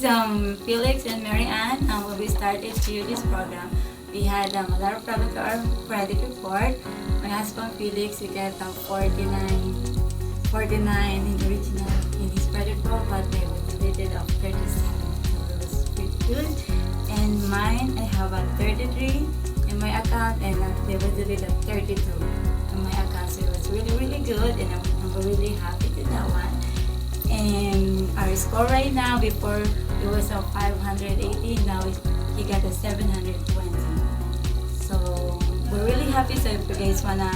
is Felix and Mary Ann. When we started to use this program, we had a lot of problems with our credit report. My husband Felix, he got 49 in original in his credit report, but they deleted of 37, so it was pretty good. And mine, I have a 33 in my account, and they were deleted 32 in my account. So it was really good, and I'm really happy with that one. And our score right now, before it was a 580, now he got a 720. So we're really happy. So if you guys wanna,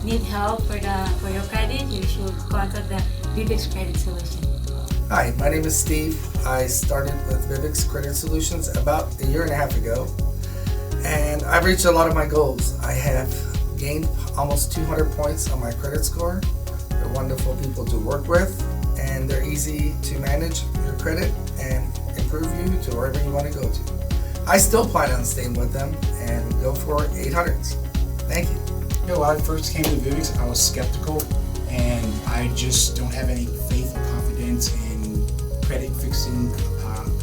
need help for your credit, you should contact the Vivix Credit Solutions. Hi, my name is Steve. I started with Vivix Credit Solutions about a year and a half ago, and I've reached a lot of my goals. I have gained almost 200 points on my credit score. They're wonderful people to work with, and they're easy to manage your credit and improve you to wherever you want to go to. I still plan on staying with them and go for 800s. Thank you. When I first came to Vivix, I was skeptical, and I just don't have any faith or confidence in credit fixing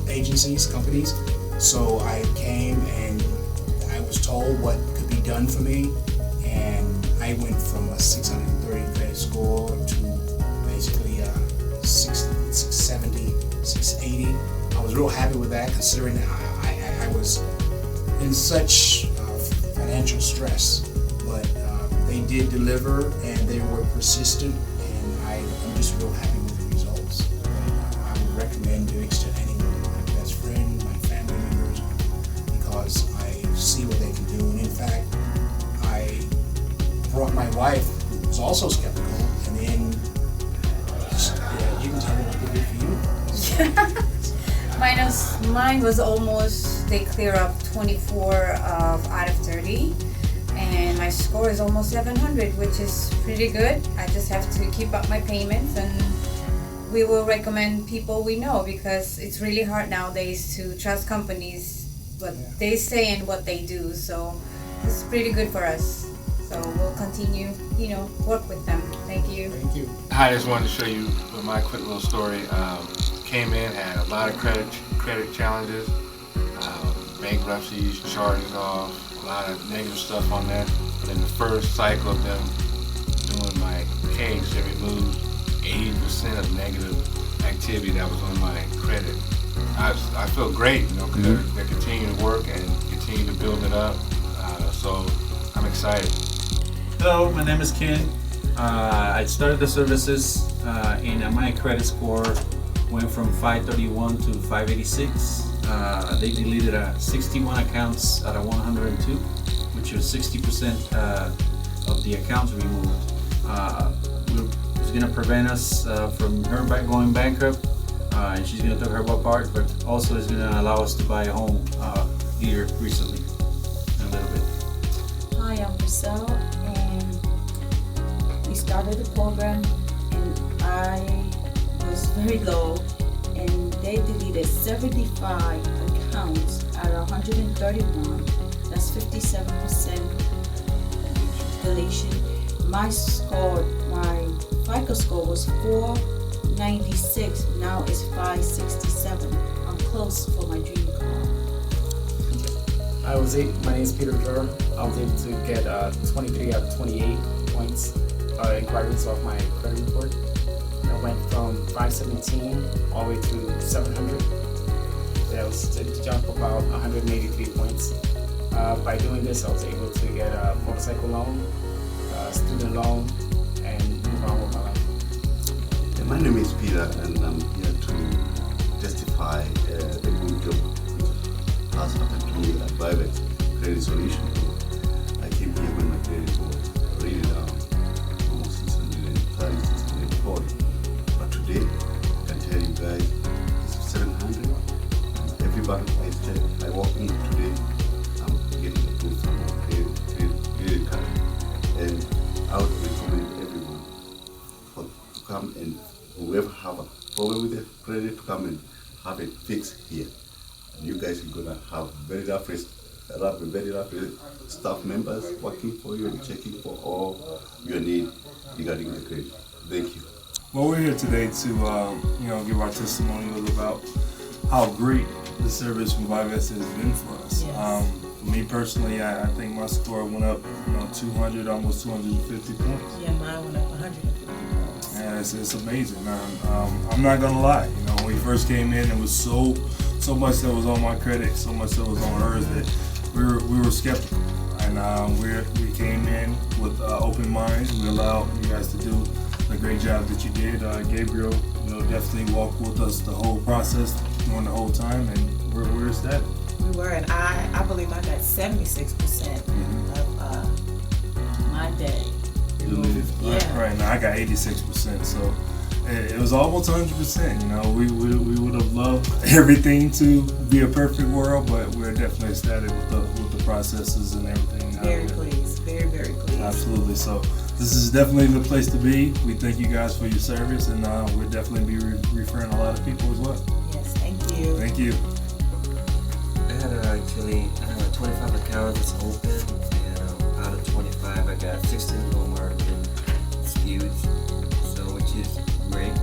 agencies, companies. So I came and I was told what could be done for me, and I went from a 630 credit score to basically 670, 680. I was real happy with that, considering that I was in such financial stress. But they did deliver, and they were persistent, and I'm just real happy with the results. I would recommend Vivix to anyone, my best friend, my family members, because I see what they can do. And in fact, I brought my wife, who was also skeptical, and then you can tell me what they did for you. Mine was almost, they clear up 24 out of 30. And my score is almost 700, which is pretty good. I just have to keep up my payments, and we will recommend people we know, because it's really hard nowadays to trust companies, what they say and what they do. So it's pretty good for us. So we'll continue, work with them. Thank you. Thank you. I just wanted to show you my quick little story. Came in, had a lot of credit challenges, bankruptcies, charges off, a lot of negative stuff on that. But in the first cycle of them doing my case, they removed 80% of negative activity that was on my credit. I feel great, because they're continuing to work and continue to build it up. So I'm excited. Hello, my name is Ken. I started the services and my credit score went from 531 to 586. They deleted 61 accounts out of 102, which is 60% of the accounts removed. It's going to prevent us from her going bankrupt, and she's going to take her apart, but also it's going to allow us to buy a home here recently, in a little bit. Hi, I'm Priscilla, and we started the program, and I was very low, and they deleted 75 accounts out of 131. That's 57% deletion. My FICO score was 496. Now it's 567. I'm close for my dream car. My name is Peter Durr. I was able to get 23 out of 28 points inquiries off my credit report. I went from 517 all the way to 700. That was to jump about 183 points. By doing this, I was able to get a motorcycle loan, student loan, and move on with my life. My name is Peter, and I'm here to testify the good job which has happened to me at Vivix Credit Solutions. I came here when my credit was really down, almost 630, 640. But today, I can tell you guys, it's 700. And every bank I walk in today, I'm getting approved from my credit card. And I would recommend everyone to come and whoever have a problem with their credit to come and have it fixed here. And you guys are gonna have very rough staff members working for you and checking for all your need regarding the credit. Thank you. Well, we're here today to give our testimonials about how great the service from Vivix has been for us. Yes. For me personally, I think my score went up, 200, almost 250 points. Yeah, mine went up 150 points. And it's amazing. I'm not gonna lie. When we first came in, it was so much that was on my credit, so much that was on hers that we were skeptical. And we came in with open minds. We allowed you guys to do the great job that you did. Gabriel, definitely walked with us the whole process during the whole time, and we're ecstatic. We were, and I believe I got 76% of my day. Yeah. Right now I got 86%, so it was almost 100%. We would have loved everything to be a perfect world, but we're definitely ecstatic with the processes and everything. Very pleased, very, very pleased. Absolutely. So this is definitely the place to be. We thank you guys for your service, and we'll definitely be referring a lot of people as well. Yes, thank you. Thank you. I have 25 accounts that's open, and out of 25, I got 16 low margin disputes, so which is great. I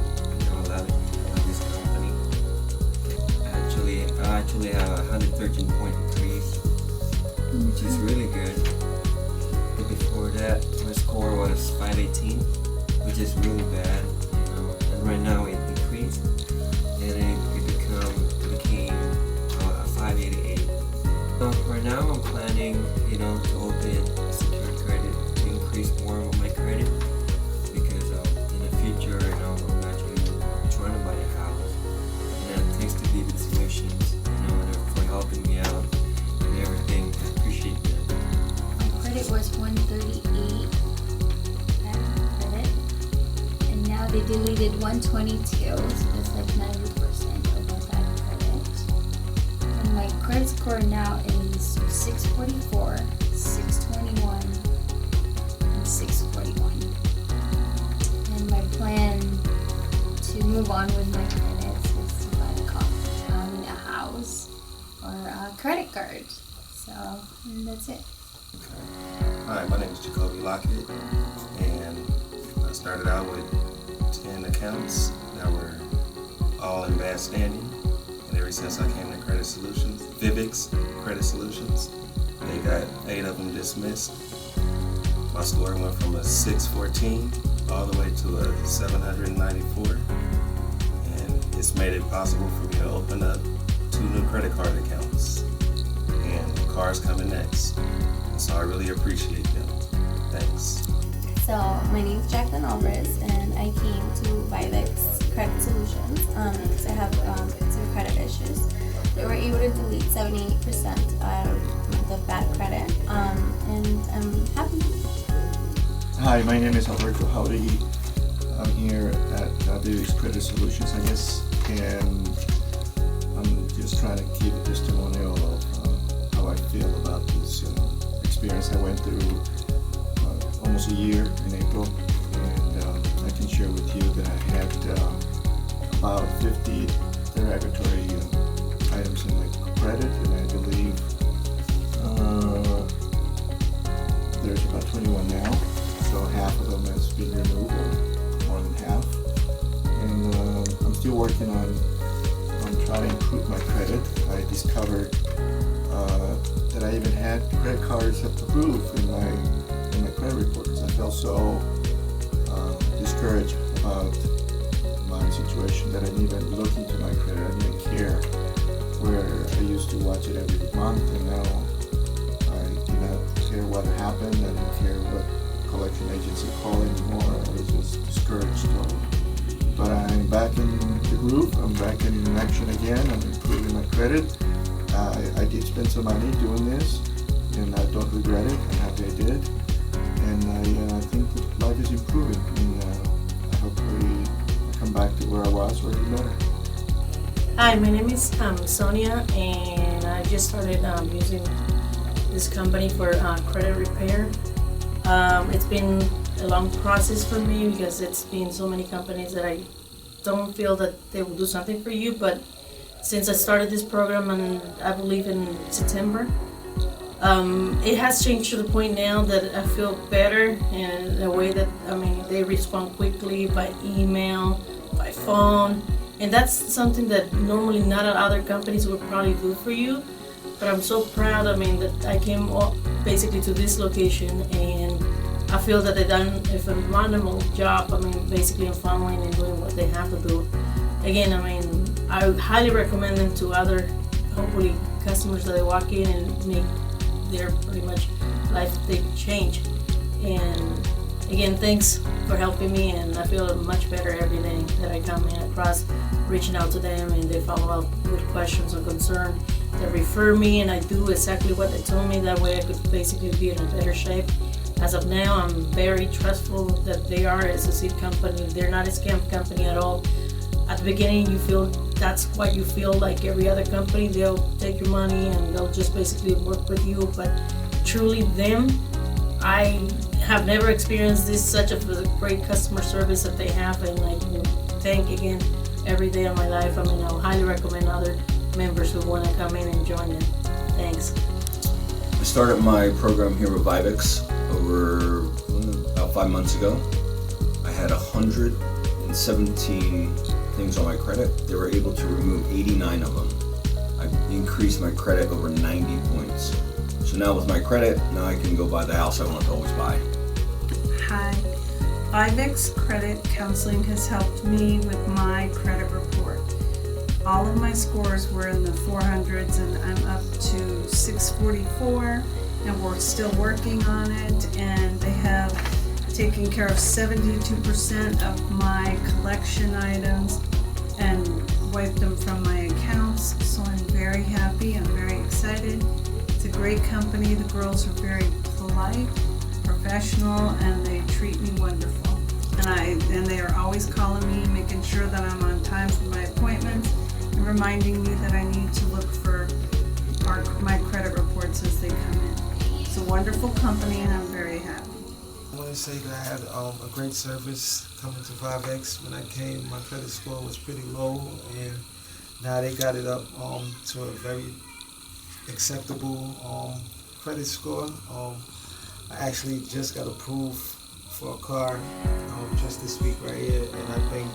love this company. I actually have a 113-point increase, which is really good. But before that, my score was 518, which is really bad. And right now it decreased, and it became 588. Right now I'm planning, to open a secured credit to increase more of my credit, because in the future, I'm actually trying to buy a house. And thanks to Vivix Solutions, for helping me out and everything. I appreciate that. My credit was 138 credit, and now they deleted 122, so it's like 90% of my bad credit. And my credit score now is 644, 621, and 641. And my plan to move on with my credits is to buy a house or a credit card. So, and that's it. Hi, my name is Jacoby Lockett, and I started out with 10 accounts that were all in bad standing. And ever since I came to Credit Solutions, Vivix Credit Solutions, they got 8 of them dismissed. My score went from a 614 all the way to a 794. And it's made it possible for me to open up 2 new credit card accounts. And the car's coming next. So I really appreciate them. Thanks. So my name is Jacqueline Alvarez, and I came to Vivix Credit Solutions because I have some credit issues. They were able to delete 78% of the bad credit, and I'm happy. Hi, my name is Alberto Jauregui. I'm here at Vivix Credit Solutions, I guess, and I'm just trying to give a testimonial of how I feel about this experience I went through almost a year in April, and I can share with you that I had about 50 derogatory items in my credit, and I believe there's about 21 now, so half of them has been removed, or more than half, and I'm still working on trying to improve my credit. I discovered that I even had credit cards approved in my credit reports. I felt so discouraged about my situation that I didn't even look into my credit. I didn't care, where I used to watch it every month, and now I do not care what happened. I didn't care what collection agency called anymore. I was just discouraged. But I'm back in the groove. I'm back in action again. I'm improving my credit. I did spend some money doing this, and I don't regret it. I'm happy I did. And I think that life is improving, and hopefully I come back to where I was, or even better. Hi, my name is Sonia, and I just started using this company for credit repair. It's been a long process for me because it's been so many companies that I don't feel that they will do something for you, but since I started this program, and I believe in September, it has changed to the point now that I feel better in a way that, they respond quickly by email, by my phone, and that's something that normally not other companies would probably do for you. But I'm so proud, that I came up basically to this location, and I feel that they've done a phenomenal job, basically in funneling and doing what they have to do. Again, I highly recommend them to other, hopefully, customers that they walk in and make their pretty much life they change. And again, thanks for helping me, and I feel much better every day that I come in across, reaching out to them, and they follow up with questions or concern. They refer me, and I do exactly what they told me. That way I could basically be in a better shape. As of now, I'm very trustful that they are a seed company. They're not a scam company at all. At the beginning, you feel that's what you feel like every other company. They'll take your money and they'll just basically work with you. But truly them, I have never experienced such a great customer service that they have, and I thank again every day of my life. I'll highly recommend other members who want to come in and join them. Thanks. I started my program here with Vivix over about 5 months ago. I had 117 things on my credit. They were able to remove 89 of them. I increased my credit over 90 points. So now with my credit, now I can go buy the house I want to always buy. Hi. Vivix Credit Counseling has helped me with my credit report. All of my scores were in the 400s, and I'm up to 644, and we're still working on it, and they have taken care of 72% of my collection items and wiped them from my accounts, so I'm very happy, I'm very excited. It's a great company. The girls are very polite, professional, and they treat me wonderful. And they are always calling me, making sure that I'm on time for my appointments, and reminding me that I need to look for my credit reports as they come in. It's a wonderful company, and I'm very happy. I want to say that I had a great service coming to Vivix. When I came, my credit score was pretty low, and now they got it up to a very acceptable credit score. I actually just got approved for a car just this week right here, and I think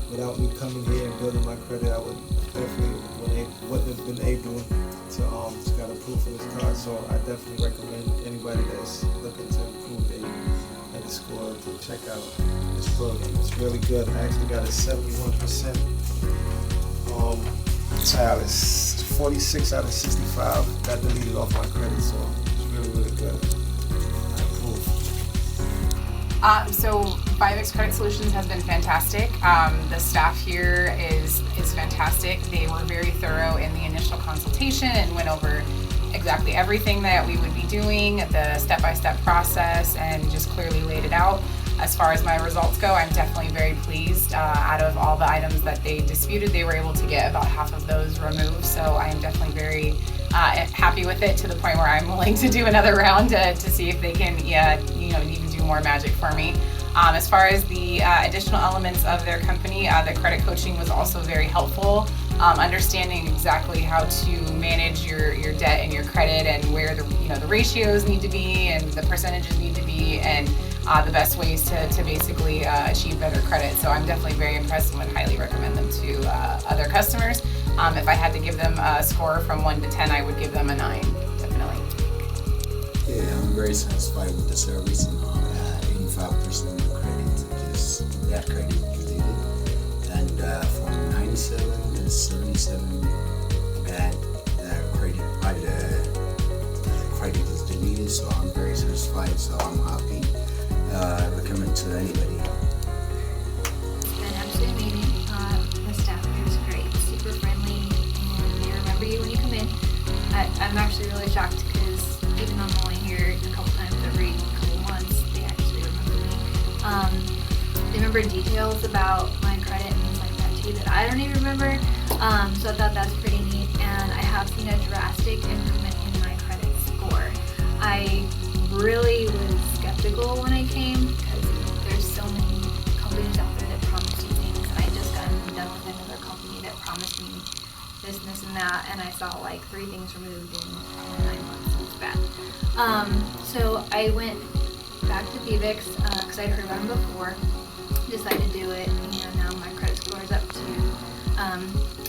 without me coming here and building my credit, I would definitely wouldn't have been able to get approved for this car. So I definitely recommend anybody that's looking to improve their credit score to check out this program. It's really good. I actually got a 71% child. It's 46 out of 65 got deleted off my credit, so it's really, really good. I approve. So Vivix Credit Solutions has been fantastic. The staff here is fantastic. They were very thorough in the initial consultation and went over exactly everything that we would be doing, the step-by-step process, and just clearly laid it out. As far as my results go, I'm definitely very pleased. Out of all the items that they disputed, they were able to get about half of those removed. So I am definitely very happy with it, to the point where I'm willing to do another round to see if they can, even do more magic for me. As far as the additional elements of their company, the credit coaching was also very helpful. Understanding exactly how to manage your debt and your credit, and where the ratios need to be and the percentages need to be, and the best ways to basically achieve better credit. So I'm definitely very impressed and would highly recommend them to other customers. If I had to give them a score from 1 to 10, I would give them a 9, definitely. Yeah, I'm very satisfied with the service. 85% of the credit, just that credit deleted. And from 97 to 77 bad credit is deleted, so I'm very satisfied, so I'm happy. I recommend to anybody. It's been absolutely amazing. The staff here is great, super friendly, and they remember you when you come in. I'm actually really shocked, because even though I'm only here a couple times every couple months, they actually remember me. They remember details about my credit and things like that too that I don't even remember. So I thought that's pretty neat, and I have seen a drastic improvement in my credit score. I really was skeptical when I came, because there's so many companies out there that promise you things, and I just got done with another company that promised me this and that, and I saw like 3 things removed in 9 months. It was bad. So I went back to Vivix because I'd heard about them before, decided to do it, and now my credit scores up to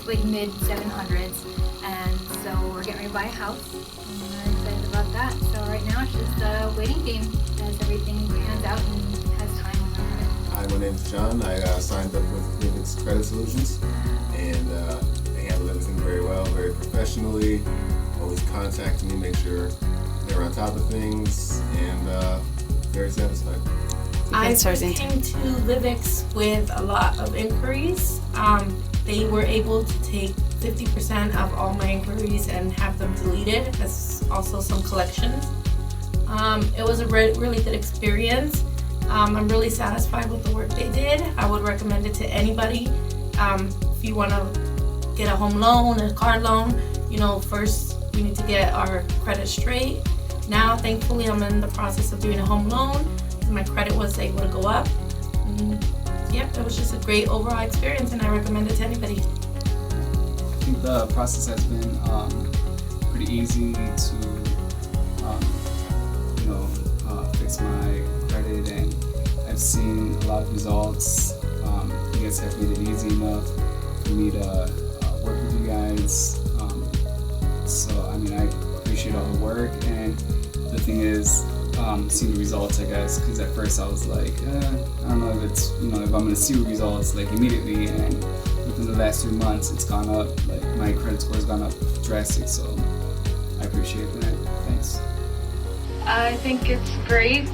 like mid 700s, and so we're getting ready to buy a house. And we're excited about that. So right now it's just a waiting game as everything pans out and has time on our credit. Hi, my name is John. I signed up with Vivix Credit Solutions, and they handle everything very well, very professionally. Always contacting me, make sure they're on top of things, and very satisfied. I first came to Vivix with a lot of inquiries. They were able to take 50% of all my inquiries and have them deleted, as also some collections. It was a really good experience. I'm really satisfied with the work they did. I would recommend it to anybody. If you want to get a home loan, a car loan, first we need to get our credit straight. Now, thankfully, I'm in the process of doing a home loan. My credit was able to go up. It was just a great overall experience, and I recommend it to anybody. I think the process has been pretty easy to, fix my credit, and I've seen a lot of results. You guys have made it easy enough for me to work with you guys. I appreciate all the work, and the thing is, see the results, I guess, because at first I was like, I don't know if it's, if I'm going to see results like immediately, and within the last 3 months it's gone up, like my credit score has gone up drastic, so I appreciate that. Thanks. I think it's great.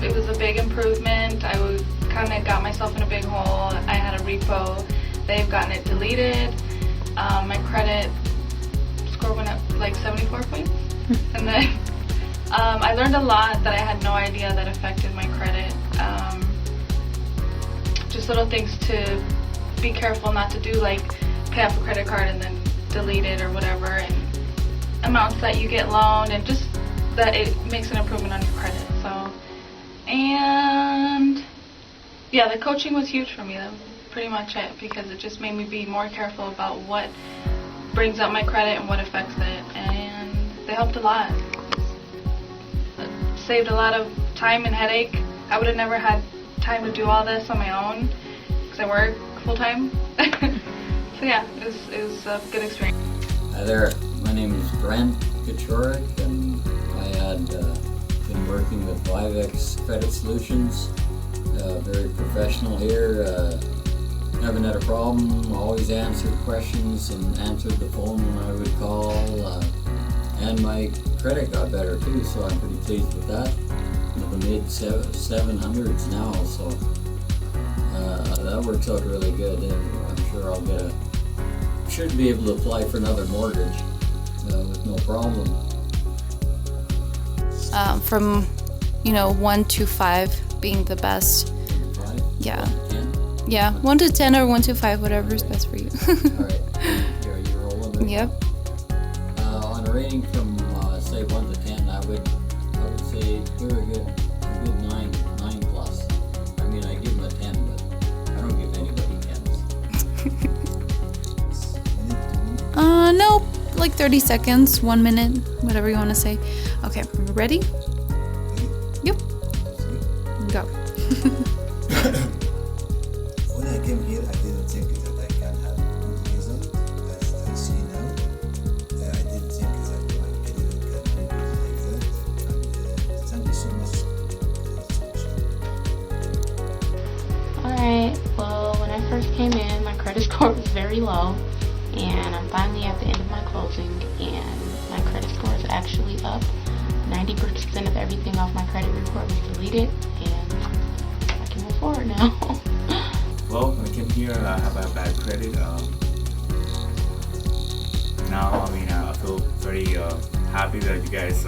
It was a big improvement. I kind of got myself in a big hole. I had a repo. They've gotten it deleted. My credit score went up like 74 points. And then I learned a lot that I had no idea that affected my credit. Just little things to be careful not to do, like pay off a credit card and then delete it or whatever, and amounts that you get loaned, and just that it makes an improvement on your credit. So, and yeah, the coaching was huge for me. That was pretty much it, because it just made me be more careful about what brings up my credit and what affects it, and they helped a lot. It saved a lot of time and headache. I would have never had time to do all this on my own because I work full time. So yeah, it was a good experience. Hi there, my name is Brent Kachorik, and I had been working with Vivix Credit Solutions. Very professional here. Never had a problem. Always answered questions and answered the phone when I would call. And my credit got better too, so I'm pretty pleased with that. In the mid 700s now, so that works out really good. And I'm sure should be able to apply for another mortgage with no problem. From 1 to 5 being the best. 5? Yeah. 10? Yeah, 1 to 10 or 1 to 5, whatever is best for you. Alright, you're rolling with Yep. on a rating from say 1 to 10, I would say you're a good 9 plus. I mean, I give them a 10, but I don't give anybody 10s. Nope, like 30 seconds, 1 minute, whatever you want to say. Okay, ready? Yep. Go. When I came here, I didn't think that I can have good result. As I see now, I didn't think that my credit can be good like that. And thank you so much. Alright, well, when I first came in, my credit score was very low, and I'm finally at the end of my closing, and my credit score is actually up. 90% of everything off my credit report was deleted, and I can move forward now. Well, when I came here, I have a bad credit. Now, I feel very happy that you guys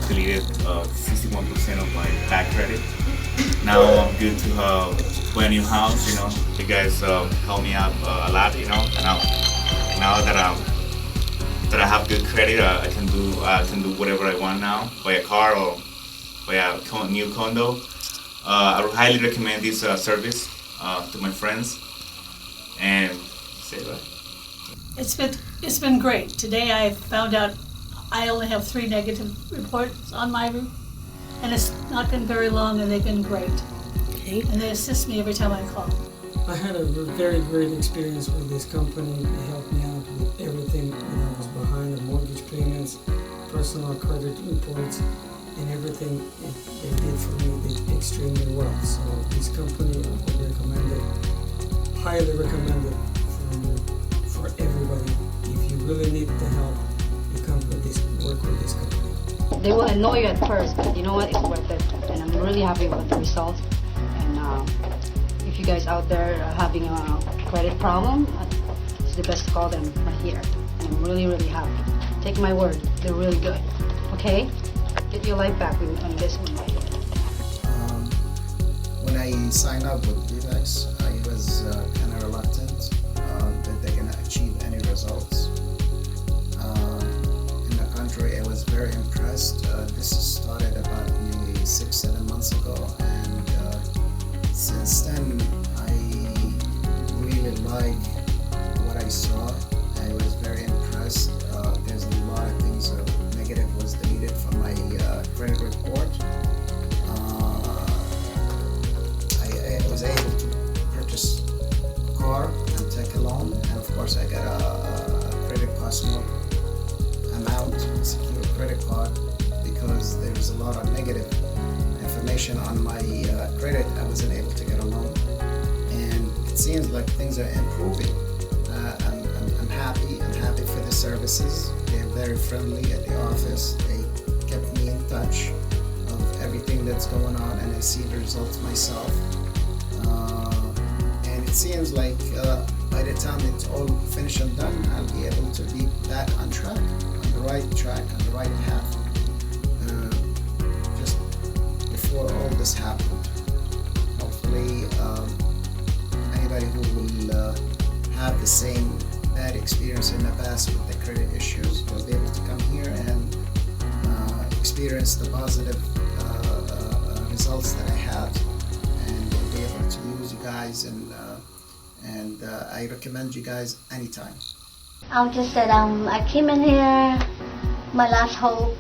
deleted 61% of my bad credit. Now I'm good to buy a new house. You guys helped me out a lot. And now that I have good credit, I can do whatever I want now. Buy a car or buy a new condo. I would highly recommend this service to my friends. And say that. It's been great. Today I found out I only have 3 negative reports on my room, and it's not been very long, and they've been great. Okay. And they assist me every time I call. I had a very great experience with this company. They helped me out with everything that I was behind, the mortgage payments, personal credit reports, and everything they did for me. They did extremely well. So this company, I would recommend it, highly recommend it for everybody. If you really need the help, you come with this, work with this company. They will annoy you at first, but you know what? It's worth it. And I'm really happy with the results. And if you guys out there are having a credit problem, it's the best to call them right here. And I'm really happy. Take my word, they're really good. Okay? Get your life back on this one right here. When I signed up with Vivix, I was kind of reluctant that they're going to achieve any results. In the contrary, I was very impressed. This started about maybe 6-7 months ago, and since then I really like what I saw. I was very impressed. There's a lot of things negative was deleted from my credit report. I was able to purchase a car and take a loan, and of course I got a credit card small amount, secure credit card, because there was a lot of negative information on my credit. I wasn't able to get a loan, and it seems like things are improving. I'm happy. I'm happy for the services. They're very friendly at the office. They kept me in touch of everything that's going on, and I see the results myself. And it seems like by the time it's all finished and done, I'll be able to be back on track, on the right track, on the right path. Just before all this happened. Hopefully, anybody who will have the same bad experience in the past with the credit issues will be able to come here and experience the positive results that I had, and they'll be able to use you guys, and I recommend you guys anytime. I'll just say I came in here, my last hope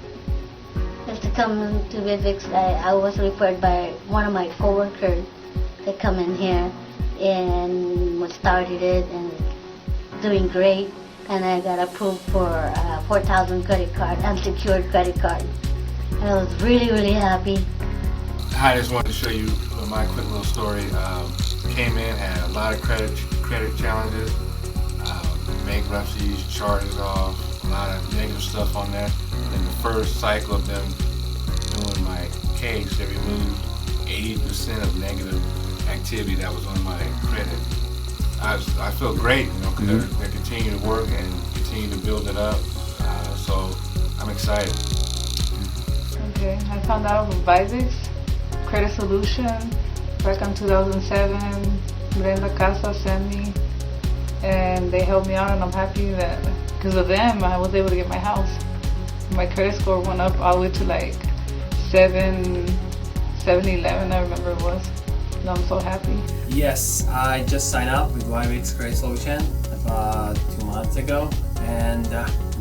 is to come to Vivix. I was referred by one of my coworkers to come in here and started it and doing great, and I got approved for 4,000 credit card, unsecured credit card. And I was really happy. I just wanted to show you my quick little story. Came in, had a lot of credit challenges, bankruptcies, charges off, a lot of negative stuff on that. In the first cycle of them doing my case, they removed 80% of negative activity that was on my credit. I feel great, because they continue to work and continue to build it up. So I'm excited. Okay, I found out from Vivix Credit Solutions back in 2007. Brenda Casa sent me, and they helped me out, and I'm happy that because of them I was able to get my house. My credit score went up all the way to like 711, I remember it was. And I'm so happy. Yes, I just signed up with Vivix Credit Solutions about 2 months ago, and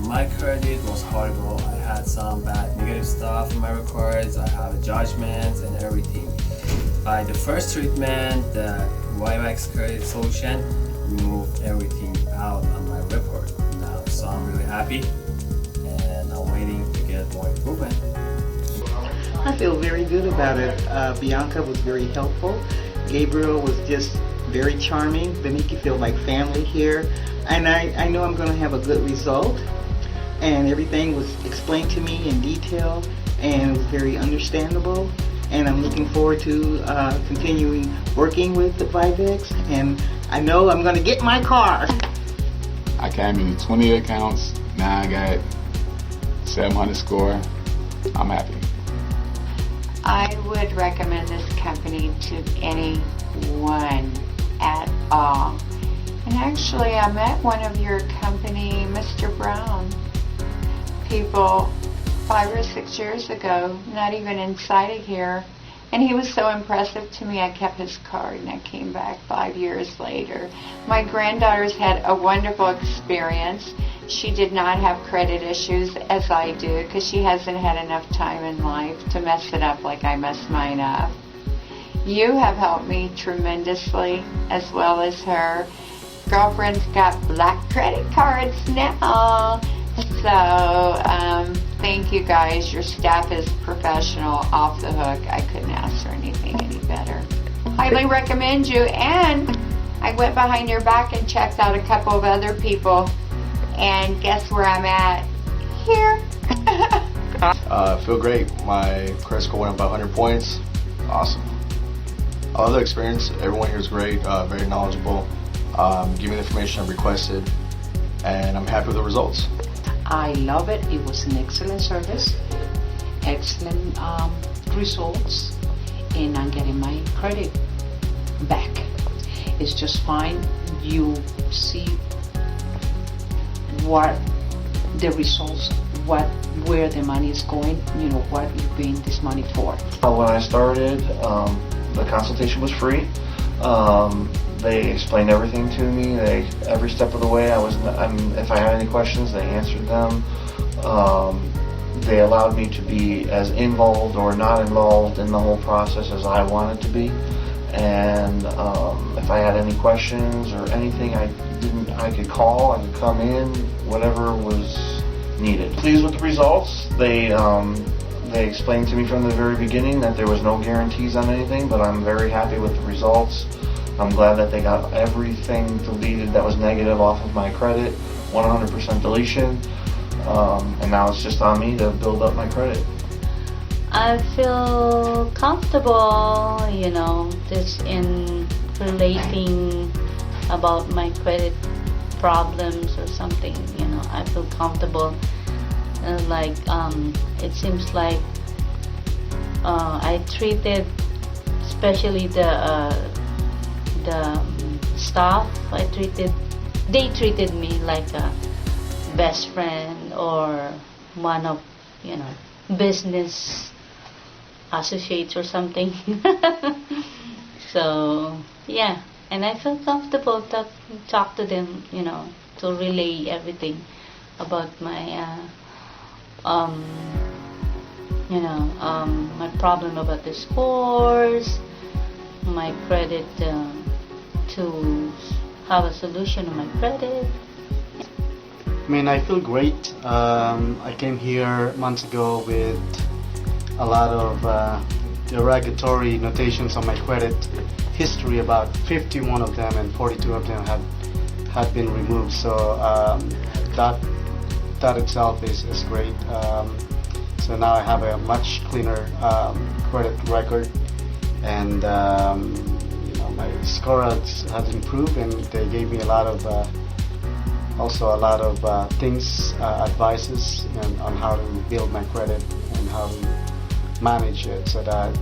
my credit was horrible. I had some bad negative stuff in my records. I have judgments and everything. By the first treatment, the Vivix Credit Solutions removed everything out on my report now, so I'm really happy, and I'm waiting to get more improvement. I feel very good about it. Bianca was very helpful. Gabriel was just very charming. They make you feel like family here. And I know I'm going to have a good result. And everything was explained to me in detail, and it was very understandable. And I'm looking forward to continuing working with the Vivix. And I know I'm going to get my car. I came into 20 accounts. Now I got 700 score. I'm happy. I would recommend this company to anyone at all. And actually, I met one of your company, Mr. Brown, people 5 or 6 years ago, not even inside of here. And he was so impressive to me, I kept his card and I came back 5 years later. My granddaughter's had a wonderful experience. She did not have credit issues as I do because she hasn't had enough time in life to mess it up like I messed mine up. You have helped me tremendously, as well as her. Girlfriend's got black credit cards now. So, thank you guys. Your staff is professional, off the hook. I couldn't ask for anything any better. Highly recommend you. And I went behind your back and checked out a couple of other people. And guess where I'm at? Here. I feel great. My credit score went up by 100 points. Awesome. I love the experience. Everyone here is great, very knowledgeable. Give me the information I requested, and I'm happy with the results. I love it. It was an excellent service, excellent results, and I'm getting my credit back. It's just fine. You see what the results, where the money is going, what you're paying this money for. When I started, the consultation was free. They explained everything to me. Every step of the way. If I had any questions, they answered them. They allowed me to be as involved or not involved in the whole process as I wanted to be. And if I had any questions or anything I could call, I could come in, whatever was needed. Pleased with the results. They explained to me from the very beginning that there was no guarantees on anything, but I'm very happy with the results. I'm glad that they got everything deleted that was negative off of my credit, 100% deletion, and now it's just on me to build up my credit. I feel comfortable, just in relating about my credit problems or something, I feel comfortable. It seems like I treated, especially the staff, they treated me like a best friend or one of, business associates or something. So, yeah, and I feel comfortable to talk to them, to relay everything about my, my problem about the scores, my credit, to have a solution on my credit. I feel great. I came here months ago with a lot of derogatory notations on my credit history, about 51 of them, and 42 of them had been removed. So that itself is great. So now I have a much cleaner credit record, and my score has improved, and they gave me a lot of things, advices on how to build my credit and how to manage it so that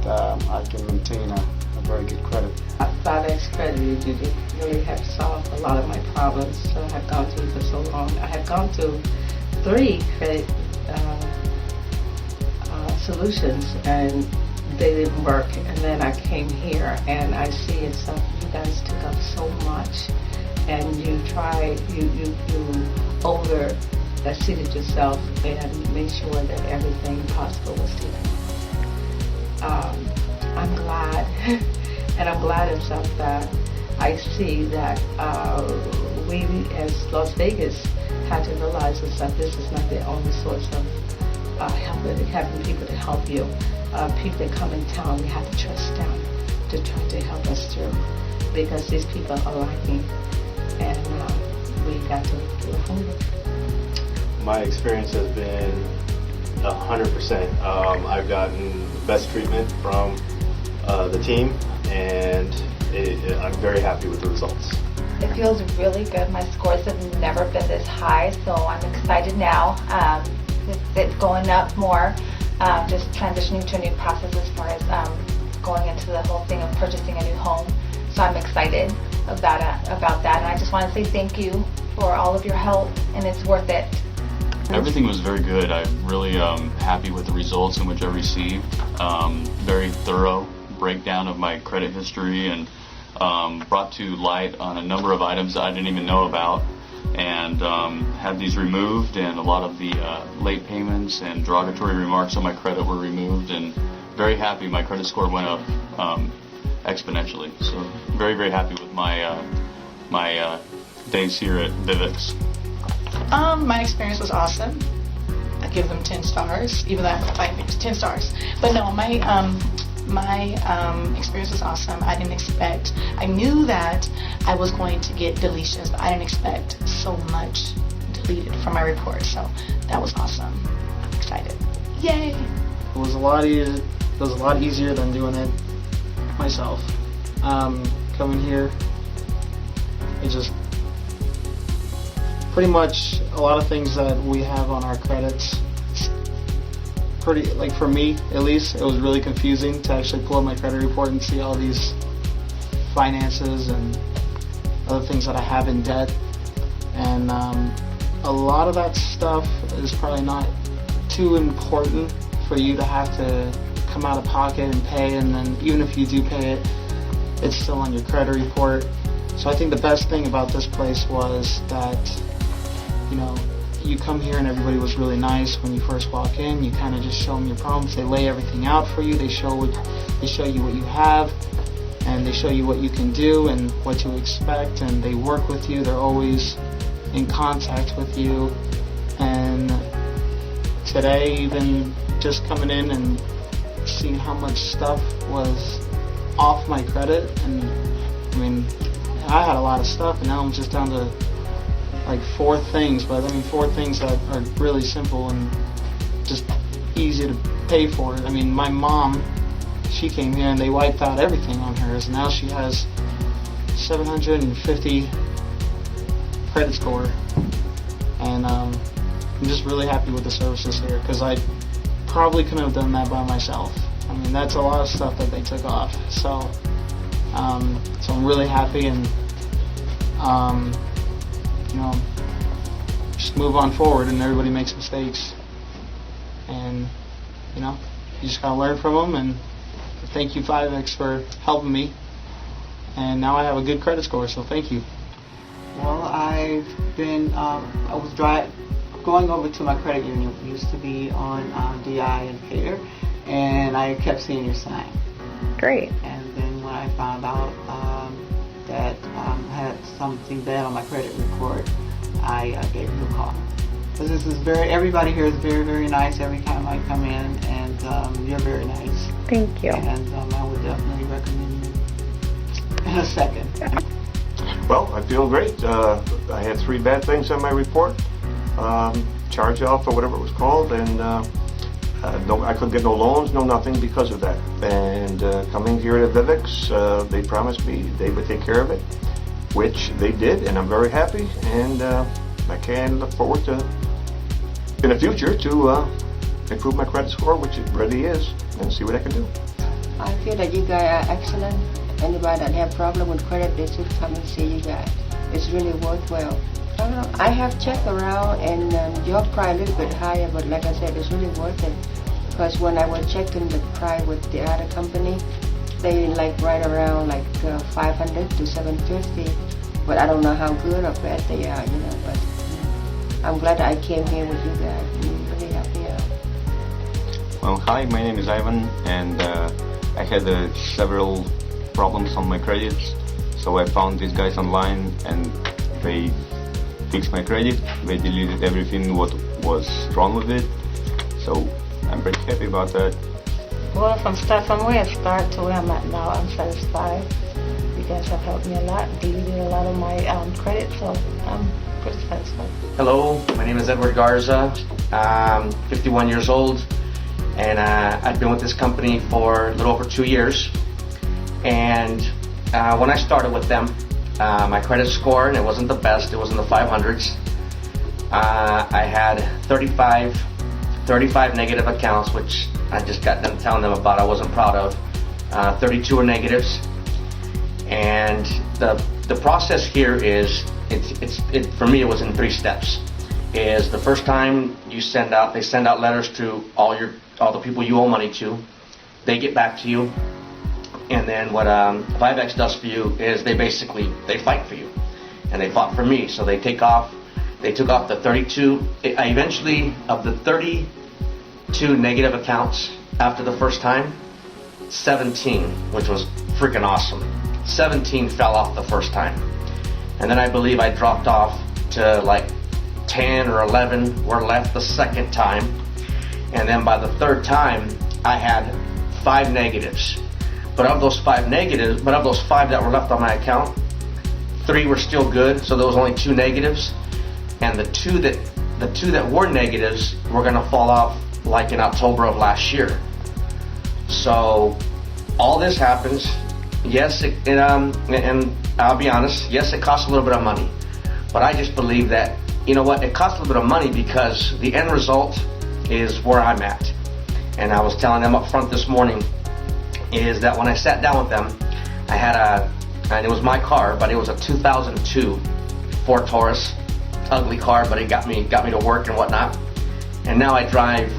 I can maintain a very good credit. Vivix Credit really have solved a lot of my problems that I have gone through for so long. I have gone to 3 credit solutions, and they didn't work. And then I came here, and I see it's you guys took up so much, and you over-exceeded yourself and made sure that everything possible was taken. I'm glad, and I'm glad itself that I see that we as Las Vegas had to realize that this is not the only source of having people to help you. People that come in town, we have to trust them to try to help us through, because these people are lacking, and we got to do a homework. My experience has been 100%. I've gotten the best treatment from the team, and I'm very happy with the results. It feels really good. My scores have never been this high, so I'm excited now. It's going up more, just transitioning to a new process as far as going into the whole thing of purchasing a new home. So I'm excited about that, and I just want to say thank you for all of your help, and it's worth it. Everything was very good. I'm really happy with the results in which I received. Very thorough breakdown of my credit history, and brought to light on a number of items that I didn't even know about, and had these removed, and a lot of the late payments and derogatory remarks on my credit were removed, and very happy. My credit score went up exponentially. So very, very happy with my days here at Vivix. My experience was awesome. I give them 10 stars, even though I have 5 years, 10 stars. But no, my experience was awesome. I knew that I was going to get deletions, but I didn't expect so much deleted from my report. So that was awesome. I'm excited. Yay! It was a lot easier than doing it myself. Coming here, it just pretty much a lot of things that we have on our credits. Pretty, like for me at least, it was really confusing to actually pull up my credit report and see all these finances and other things that I have in debt. And a lot of that stuff is probably not too important for you to have to come out of pocket and pay, and then even if you do pay it, it's still on your credit report. So I think the best thing about this place was that, you know, you come here and everybody was really nice when you first walk in. You kind of just show them your problems. They lay everything out for you. They show you what you have, and they show you what you can do and what to expect, and they work with you. They're always in contact with you. And today, even just coming in and seeing how much stuff was off my credit, and I mean, I had a lot of stuff, and now I'm just down to like 4 things, but I mean 4 things that are really simple and just easy to pay for. I mean, my mom, she came here and they wiped out everything on hers, and now she has 750 credit score, and I'm just really happy with the services here, because I probably couldn't have done that by myself. I mean, that's a lot of stuff that they took off. So I'm really happy, and you know, just move on forward, and everybody makes mistakes, and you know, you just gotta learn from them. And thank you, Vivix, for helping me, and now I have a good credit score, so thank you. Well, I've been I was going over to my credit union. It used to be on DI and Pater, and I kept seeing your sign. Great. And then when I found out that I had something bad on my credit report, I gave you a call. Because this is everybody here is very, very nice every time I come in, and you're very nice. Thank you. And I would definitely recommend you in a second. Well, I feel great. I had 3 bad things on my report, charge off or whatever it was called, and I couldn't get no loans, no nothing because of that. And coming here to Vivix, they promised me they would take care of it, which they did, and I'm very happy. And I can look forward to, in the future, to improve my credit score, which it really is, and see what I can do. I feel that you guys are excellent. Anybody that have problem with credit, they should come and see you guys. It's really worthwhile. I have checked around, and your price a little bit higher, but like I said, it's really worth it. Because when I was checking the price with the other company, they like right around like 500 to 750. But I don't know how good or bad they are, you know. But I'm glad I came here with you guys. I'm really happy out. Well, hi, my name is Ivan, and I had several problems on my credits, so I found these guys online, and they fixed my credit. They deleted everything what was wrong with it, so I'm pretty happy about that. Well, from where I started to where I'm at now, I'm satisfied. You guys have helped me a lot, deleted a lot of my credit, so I'm pretty satisfied. Hello, my name is Edward Garza. I'm 51 years old, and I've been with this company for a little over 2 years. And when I started with them, my credit score, and it wasn't the best, it was in the 500s. I had 35 negative accounts, which I just got them telling them about I wasn't proud of. 32 were negatives. And the process here is, for me it was in 3 steps. Is the first time they send out letters to all the people you owe money to. They get back to you. And then what Vivix does for you is they fight for you, and they fought for me. So they took off the 32. Eventually, of the 32 negative accounts after the first time, 17, which was freaking awesome. 17 fell off the first time. And then I believe I dropped off to like 10 or 11 were left the second time. And then by the third time, I had 5 negatives. But of those 5 that were left on my account, 3 were still good, so there was only 2 negatives. And the two that were negatives were gonna fall off like in October of last year. So all this happens. Yes, and I'll be honest, yes, it costs a little bit of money. But I just believe that, you know what, it costs a little bit of money because the end result is where I'm at. And I was telling them up front this morning is that when I sat down with them, I had and it was my car, but it was a 2002 Ford Taurus, ugly car, but it got me to work and whatnot. And now I drive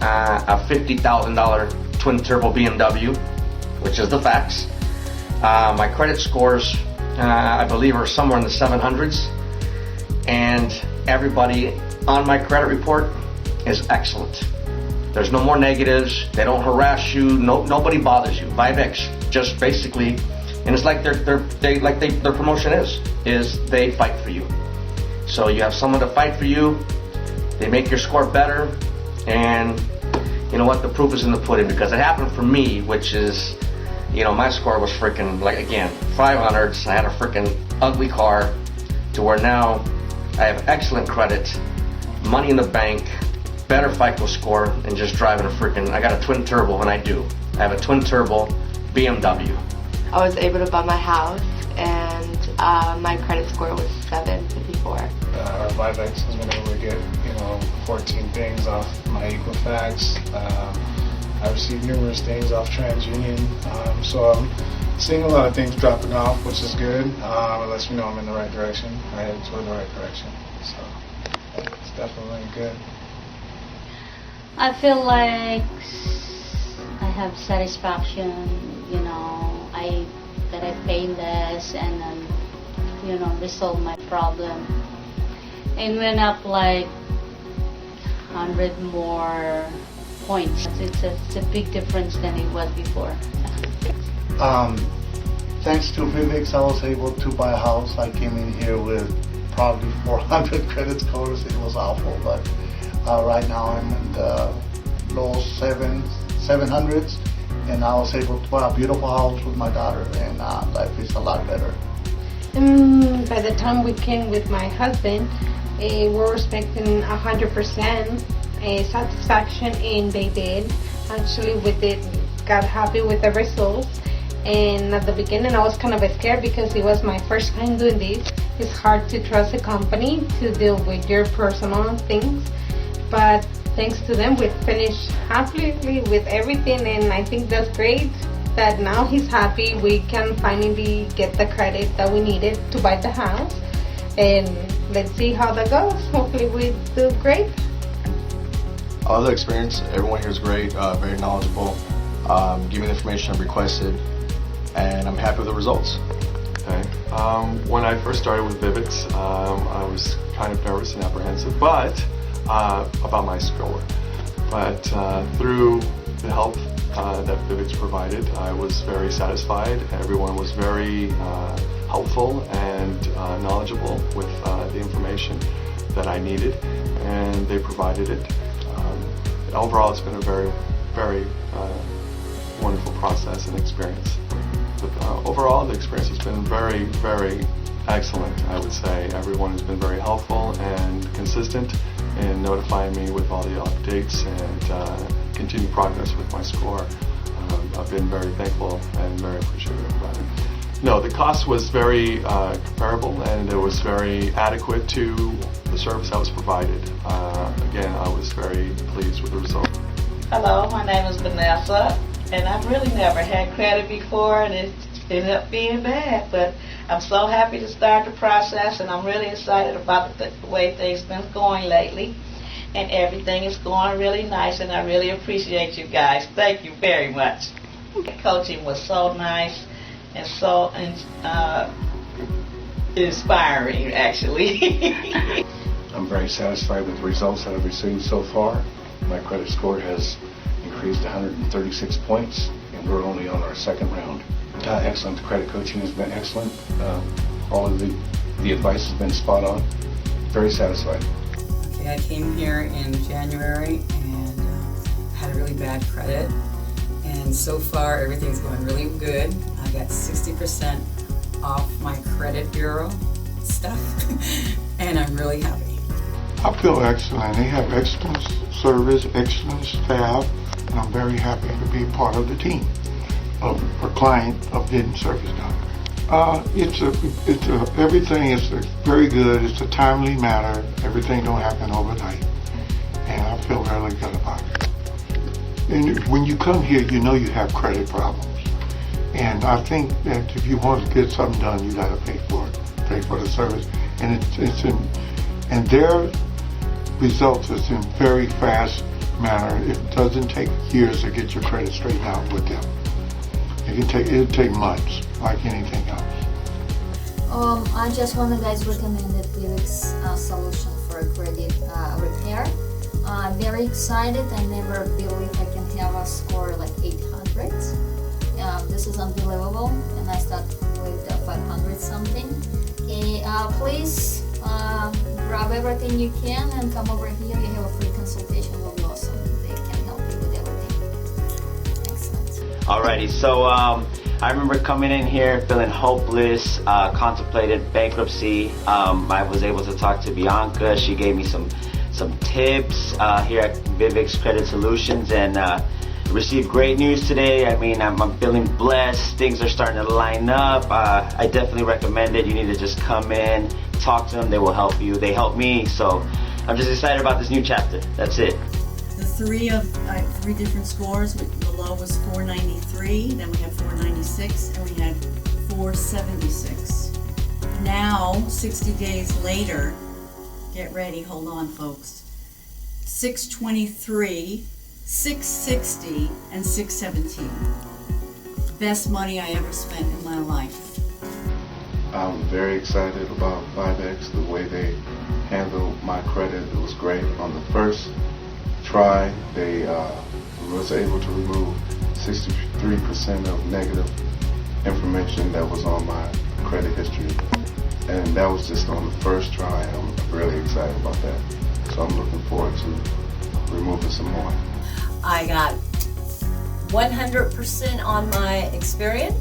a $50,000 twin turbo BMW, which is the facts. My credit scores, I believe, are somewhere in the 700s, and everybody on my credit report is excellent. There's no more negatives. They don't harass you. Nobody bothers you. Vivix just basically, and it's like their promotion is they fight for you. So you have someone to fight for you. They make your score better, and you know what? The proof is in the pudding because it happened for me, which is, you know, my score was freaking like again 500s. I had a freaking ugly car to where now I have excellent credit, money in the bank, better FICO score, and just driving a freaking, I got a twin turbo, and I do. I have a twin turbo BMW. I was able to buy my house, and my credit score was 754. Vivix has been able to get, 14 things off my Equifax. I received numerous things off TransUnion, so I'm seeing a lot of things dropping off, which is good. It lets me know I'm in the right direction. I head toward the right direction, so it's definitely good. I feel like I have satisfaction, that I pay less and resolve my problem. It went up like 100 more points. It's a big difference than it was before. Thanks to Vivix, I was able to buy a house. I came in here with probably 400 credit scores. It was awful, but right now I'm in the low 700s, and I was able to buy a beautiful house with my daughter, and life is a lot better. By the time we came with my husband, we were expecting 100% satisfaction, and they did. Actually, we got happy with the results. And at the beginning, I was kind of scared because it was my first time doing this. It's hard to trust a company to deal with your personal things, but thanks to them, we finished happily with everything, and I think that's great that now he's happy. We can finally get the credit that we needed to buy the house, and let's see how that goes. Hopefully we do great. I love the experience. Everyone here is great, very knowledgeable, give me the information I've requested, and I'm happy with the results. Okay. When I first started with Vivix, I was kind of nervous and apprehensive, but about my score. But through the help that Vivix provided, I was very satisfied. Everyone was very helpful and knowledgeable with the information that I needed, and they provided it. Overall, it's been a very, very wonderful process and experience. But overall, the experience has been very, very excellent, I would say. Everyone has been very helpful and consistent in notifying me with all the updates and continued progress with my score. I've been very thankful and very appreciative about it. No, the cost was very comparable, and it was very adequate to the service that was provided. Again, I was very pleased with the result. Hello, my name is Vanessa, and I've really never had credit before, and it ended up being bad, but I'm so happy to start the process, and I'm really excited about the way things been going lately, and everything is going really nice, and I really appreciate you guys. Thank you very much. The coaching was so nice and so inspiring, actually. I'm very satisfied with the results that I've received so far. My credit score has increased 136 points, and we're only on our second round. Excellent. The credit coaching has been excellent. All of the advice has been spot on. Very satisfied. Okay, I came here in January and had a really bad credit. And so far, everything's going really good. I got 60% off my credit bureau stuff, and I'm really happy. I feel excellent. They have excellent service, excellent staff, and I'm very happy to be part of the team of a client of getting service done. Everything is very good. It's a timely matter. Everything don't happen overnight, and I feel really good about it. And when you come here, you know you have credit problems, and I think that if you want to get something done, you got to pay for it, pay for the service, and and their results is in very fast manner. It doesn't take years to get your credit straightened out with them. It'll take months, like anything else. I just want to guys recommend the Vivix solution for credit repair. I'm very excited. I never believe I can have a score like 800. This is unbelievable, and I start with 500 something. Okay, please grab everything you can and come over here. You have a free consultation. Will be awesome. They can help you with everything. Excellent. Alrighty, so I remember coming in here feeling hopeless, contemplated bankruptcy. I was able to talk to Bianca. She gave me some tips here at Vivix Credit Solutions, and received great news today. I mean, I'm feeling blessed. Things are starting to line up. I definitely recommend it. You need to just come in, talk to them. They will help you. They help me. So I'm just excited about this new chapter. That's it. The three different scores. The low was 493, then we had 496, and we had 476. Now, 60 days later, get ready, hold on folks, 623, 660, and 617. Best money I ever spent in my life. I'm very excited about Vivix, the way they handled my credit. It was great. On the first try, they was able to remove 63% of negative information that was on my credit history. And that was just on the first try. I'm really excited about that. So I'm looking forward to removing some more. I got 100% on my Experian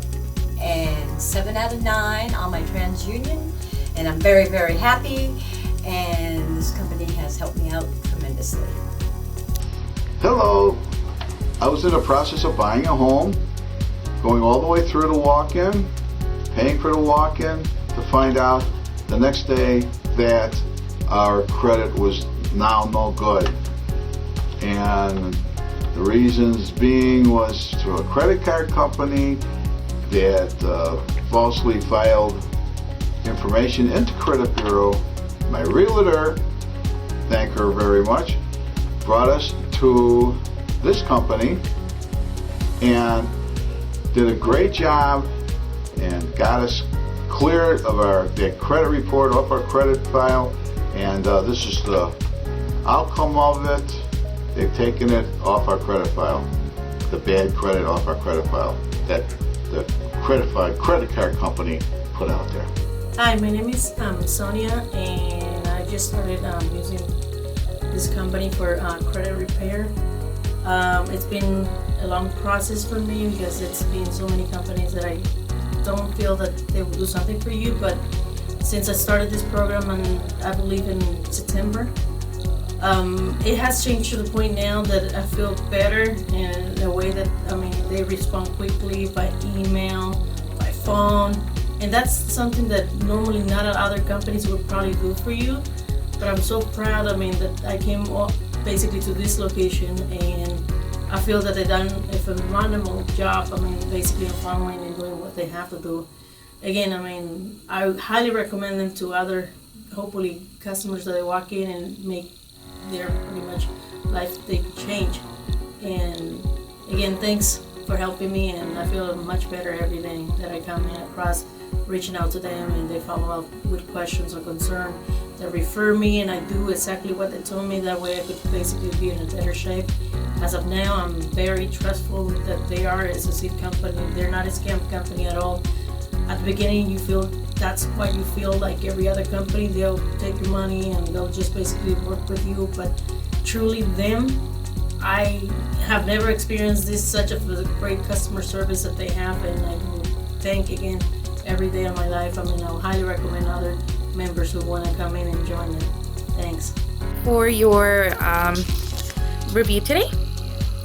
and 7 out of 9 on my TransUnion, and I'm very, very happy, and this company has helped me out tremendously. Hello. I was in the process of buying a home, going all the way through the walk-in, paying for the walk-in, to find out the next day that our credit was now no good. And the reasons being was to a credit card company that falsely filed information into Credit Bureau. My realtor, thank her very much, brought us to this company and did a great job and got us cleared of their credit report off our credit file, and this is the outcome of it. They've taken it off our credit file, the bad credit off our credit file that the credit card company put out there. Hi, my name is Sonia, and I just started using this company for credit repair. It's been a long process for me because it's been so many companies that I don't feel that they will do something for you, but since I started this program, and I believe in September, it has changed to the point now that I feel better in a way that, I mean, they respond quickly by email, by phone, and that's something that normally not other companies would probably do for you. But I'm so proud, I mean, that I came basically to this location, and I feel that they've done a phenomenal job. I mean, basically following and doing what they have to do. Again, I mean, I highly recommend them to other, hopefully, customers that they walk in and make their pretty much life they change. And again, thanks for helping me, and I feel much better every day that I come in across reaching out to them and they follow up with questions or concern. They refer me and I do exactly what they told me. That way I could basically be in a better shape. As of now, I'm very trustful that they are a seed company. They're not a scam company at all. At the beginning, you feel that's why you feel like every other company. They'll take your money and they'll just basically work with you. But truly them, I have never experienced such a great customer service that they have, and I will thank again every day of my life. I mean, I'll highly recommend other members who want to come in and join them. Thanks. For your review today?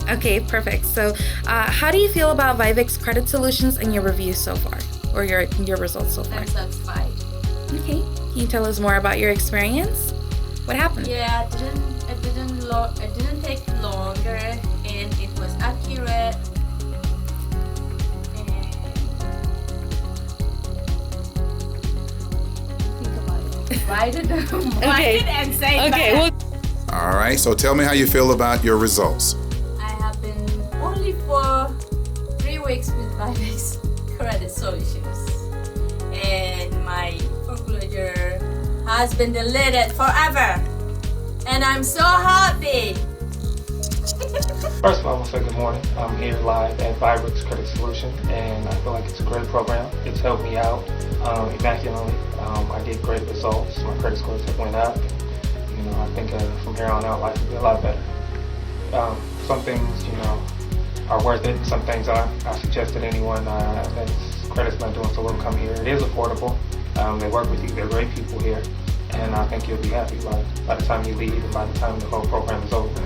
Okay, perfect. So how do you feel about Vivix Credit Solutions and your review so far, or your results so far? I'm satisfied. Okay, can you tell us more about your experience? What happened? Yeah, it didn't take longer, and it was accurate. Write it and say it back. All right, so tell me how you feel about your results. I have been only for 3 weeks with Vivix Credit Solutions, and my foreclosure has been deleted forever, and I'm so happy. First of all, I want to say good morning. I'm here live at Vivix Credit Solutions, and I feel like it's a great program. It's helped me out immaculately. I get great results. My credit scores have went up. I think from here on out, life will be a lot better. Some things, are worth it. Some things I suggest that anyone that's credit's not doing so well come here. It is affordable. They work with you. They're great people here, and I think you'll be happy by the time you leave and by the time the whole program is over.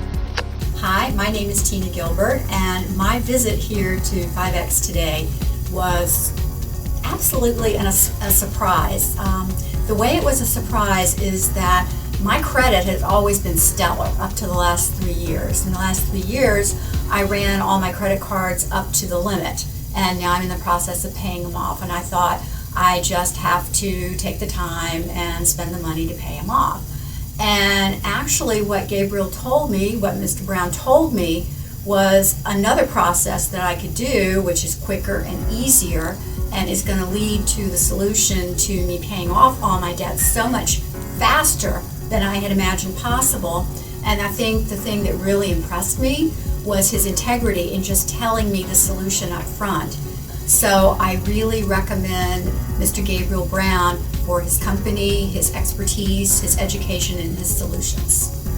Hi, my name is Tina Gilbert, and my visit here to Vivix today was absolutely a surprise. The way it was a surprise is that my credit has always been stellar up to the last 3 years. In the last 3 years, I ran all my credit cards up to the limit, and now I'm in the process of paying them off, and I thought I just have to take the time and spend the money to pay them off. And actually what Gabriel told me, what Mr. Brown told me, was another process that I could do, which is quicker and easier, and is going to lead to the solution to me paying off all my debts so much faster than I had imagined possible. And I think the thing that really impressed me was his integrity in just telling me the solution up front. So I really recommend Mr. Gabriel Brown for his company, his expertise, his education, and his solutions.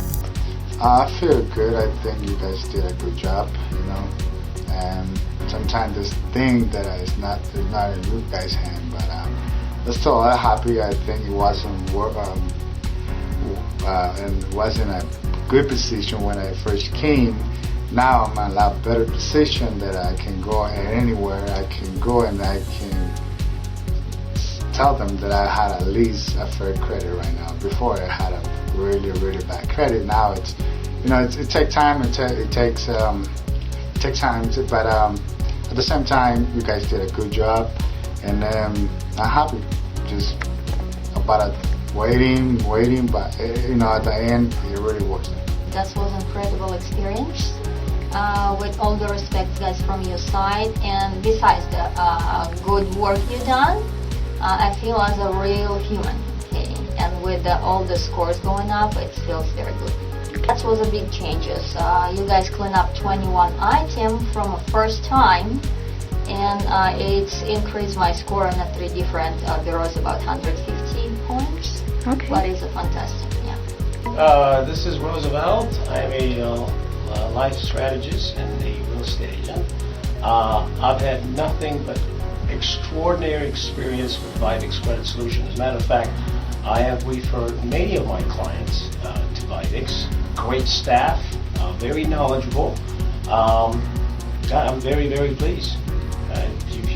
I feel good. I think you guys did a good job, and sometimes this thing that is not in you guys' hand, but still I'm happy. I think it wasn't and wasn't a good position when I first came. Now I'm in a lot better position that I can go anywhere I can go, and I can tell them that I had at least a fair credit right now. Before I had a really, really bad credit. Now it's, it takes time. It takes time, but at the same time, you guys did a good job, and I'm happy. Just about waiting, but at the end, it really works. That was an incredible experience. With all the respect, guys, from your side, and besides the good work you done, I feel as a real human. Okay, and with all the scores going up, it feels very good. That was a big changes. You guys clean up 21 items from a first time, and it's increased my score on the 3 different bureaus about 150 points. Okay. But it's a fantastic, yeah. This is Roosevelt. I'm a life strategist and a real estate agent. I've had nothing but extraordinary experience with Vivix Credit Solutions. As a matter of fact, I have referred many of my clients to Vivix. Great staff, very knowledgeable. I'm very, very pleased. If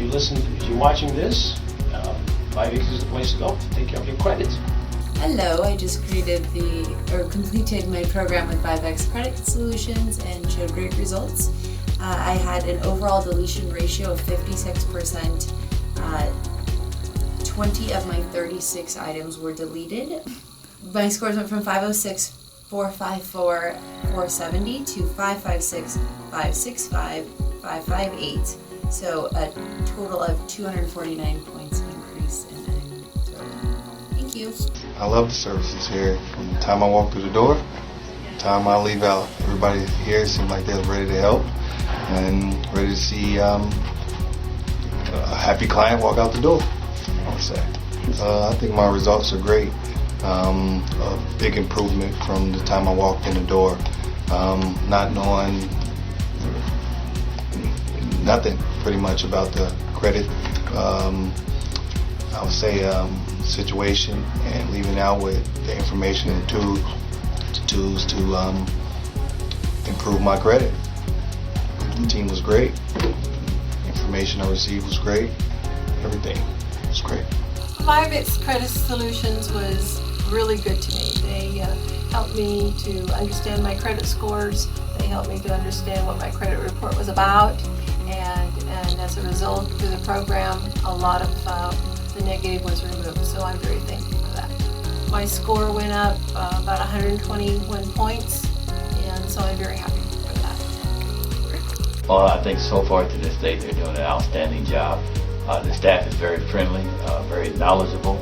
you're watching this, Vivix is the place to go to take care of your credits. Hello, I just completed my program with Vivix Credit Solutions and showed great results. I had an overall deletion ratio of 56%. 20 of my 36 items were deleted. My scores went from 506, 454, 470 to 556, 565, 558. So a total of 249 points increase, and I'm thrilled. Thank you. I love the services here. From the time I walk through the door, the time I leave out, everybody here seems like they're ready to help and ready to see a happy client walk out the door, I would say. I think my results are great. A big improvement from the time I walked in the door. Not knowing nothing pretty much about the credit, I would say, situation, and leaving out with the information and tools to improve my credit. The team was great. Information I received was great. Everything was great. Vivix Credit Solutions was really good to me. They helped me to understand my credit scores. They helped me to understand what my credit report was about. And as a result, through the program, a lot of the negative was removed. So I'm very thankful for that. My score went up about 121 points, and so I'm very happy for that. Well, I think so far to this day, they're doing an outstanding job. The staff is very friendly, very knowledgeable.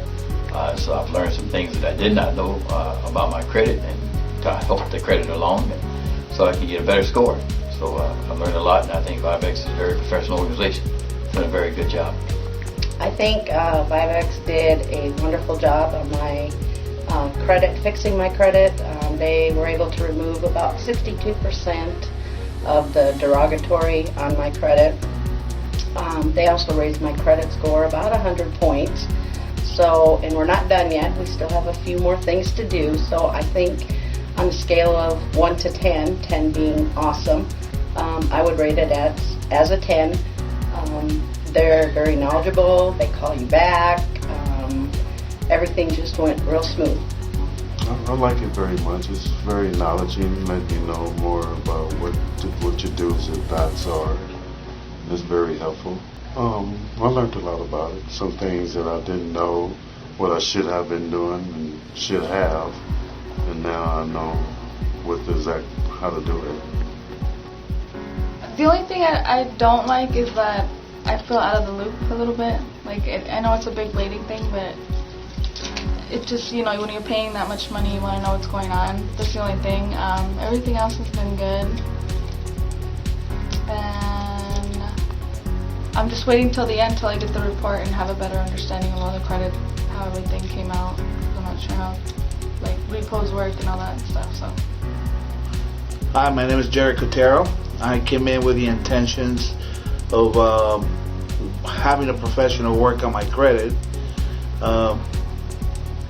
So I've learned some things that I did not know about my credit, and to help the credit along, and so I can get a better score. So I've learned a lot, and I think Vivix is a very professional organization. Done a very good job. I think Vivix did a wonderful job on my credit, fixing my credit. They were able to remove about 62% of the derogatory on my credit. They also raised my credit score about 100 points. So, and we're not done yet. We still have a few more things to do. So I think on a scale of 1 to 10, 10 being awesome, I would rate it as a 10. They're very knowledgeable. They call you back. Everything just went real smooth. I like it very much. It's very knowledgeable, let me know more about what your do's and don'ts are. It's very helpful. I learned a lot about it. Some things that I didn't know what I should have been doing and should have, and now I know how to do it. The only thing I don't like is that I feel out of the loop a little bit. Like, I know it's a big lady thing, but it just, you know, when you're paying that much money, you want to know what's going on. That's the only thing. Everything else has been good. And I'm just waiting till the end till I get the report and have a better understanding of all the credit, how everything came out. I'm not sure how, like, repos work and all that stuff, so. Hi, my name is Jerry Cotero. I came in with the intentions of having a professional work on my credit.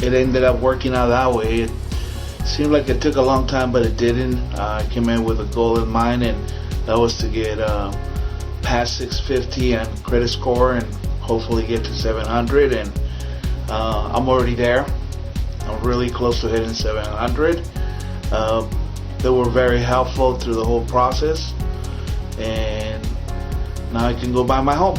It ended up working out that way. It seemed like it took a long time, but it didn't. I came in with a goal in mind, and that was to get past 650 on credit score and hopefully get to 700. And I'm already there. I'm really close to hitting 700. They were very helpful through the whole process, and now I can go buy my home.